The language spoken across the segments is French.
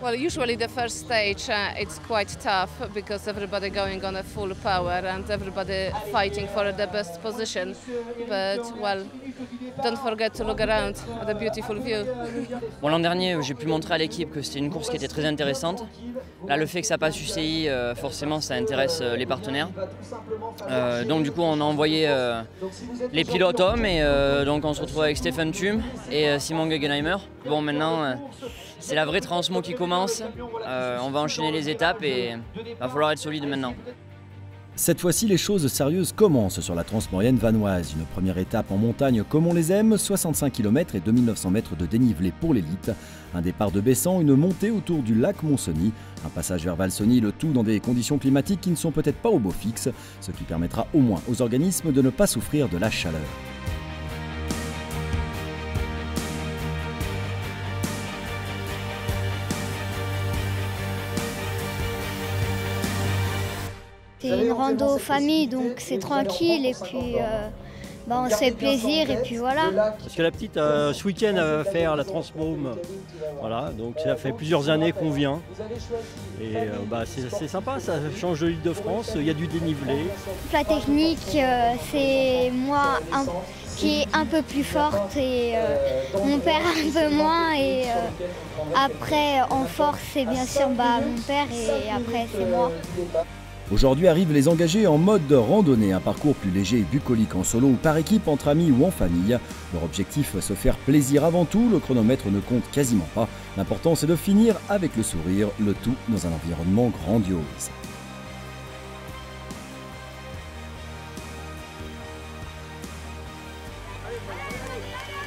Well, usually the first stage it's quite tough because everybody going on a full power and everybody fighting for the best position. But well, don't forget to look around at the beautiful view. Bon, l'an dernier, j'ai pu montrer à l'équipe que c'était une course qui était très intéressante. Là, le fait que ça passe UCI, forcément, ça intéresse les partenaires. Donc du coup, on a envoyé les pilotes hommes et donc on se retrouve avec Stephen Thum et Simon Guggenheimer. Bon, maintenant, c'est la vraie transmo qui commence. On va enchaîner les étapes et il va falloir être solide maintenant. Cette fois-ci, les choses sérieuses commencent sur la transmaurienne vanoise. Une première étape en montagne comme on les aime, 65 km et 2900 mètres de dénivelé pour l'élite. Un départ de Bessan, une montée autour du lac Montseny, un passage vers Valsony, le tout dans des conditions climatiques qui ne sont peut-être pas au beau fixe, ce qui permettra au moins aux organismes de ne pas souffrir de la chaleur. C'est une rando famille, donc c'est tranquille et puis on se fait plaisir et puis voilà. Parce que la petite, ce week-end, elle va faire la Transmome. Voilà, donc ça fait plusieurs années qu'on vient. Et c'est sympa, ça change de l'Île-de-France, il y a du dénivelé. La technique, c'est moi qui est un peu plus forte et mon père un peu moins. Et après, en force, c'est bien sûr mon père et après, c'est moi. Aujourd'hui arrivent les engagés en mode randonnée, un parcours plus léger et bucolique en solo ou par équipe, entre amis ou en famille. Leur objectif, se faire plaisir avant tout, le chronomètre ne compte quasiment pas. L'important c'est de finir avec le sourire, le tout dans un environnement grandiose.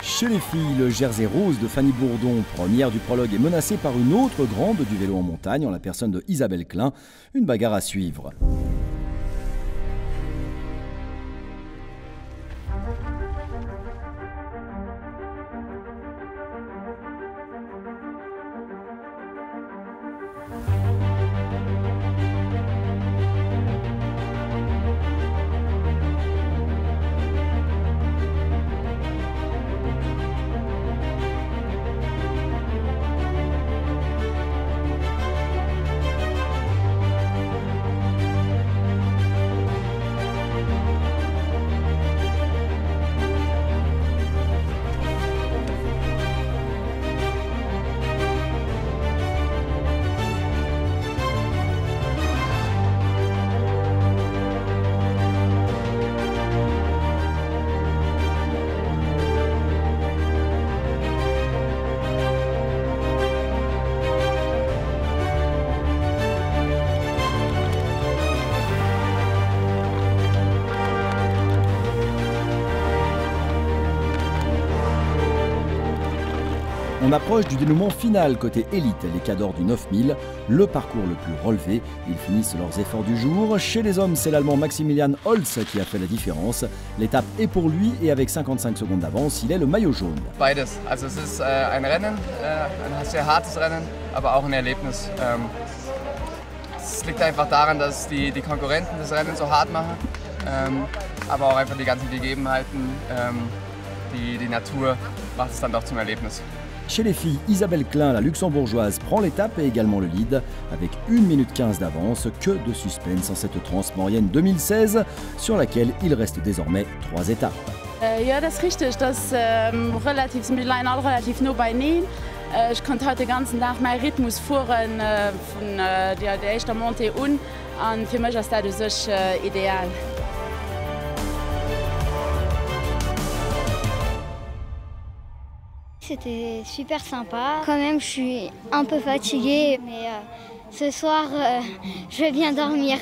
Chez les filles, le jersey rose de Fanny Bourdon, première du prologue, est menacé par une autre grande du vélo en montagne, en la personne de Isabelle Klein. Une bagarre à suivre. On approche du dénouement final côté élite, les cadors du 9000, le parcours le plus relevé. Ils finissent leurs efforts du jour. Chez les hommes, c'est l'Allemand Maximilian Holz qui a fait la différence. L'étape est pour lui et avec 55 secondes d'avance, il est le maillot jaune. Beides. Also es ist ein Rennen, ein sehr hartes Rennen, aber auch ein Erlebnis. Es liegt einfach daran, dass die Konkurrenten das Rennen so hart machen, aber auch einfach die ganzen Gegebenheiten, die Natur macht es dann doch zum Erlebnis. Chez les filles, Isabelle Klein, la luxembourgeoise, prend l'étape et également le lead. Avec 1 minute 15 d'avance, que de suspense en cette transmaurienne 2016, sur laquelle il reste désormais 3 étapes. Ja, das ist richtig. Das sind die Line alle relativ nah beieinander. Ich konnte heute den ganzen Tag meinen Rhythmus fahren von der ersten Montée an. Und für mich ist das ideal. C'était super sympa. Quand même, je suis un peu fatiguée, mais ce soir, je vais bien dormir.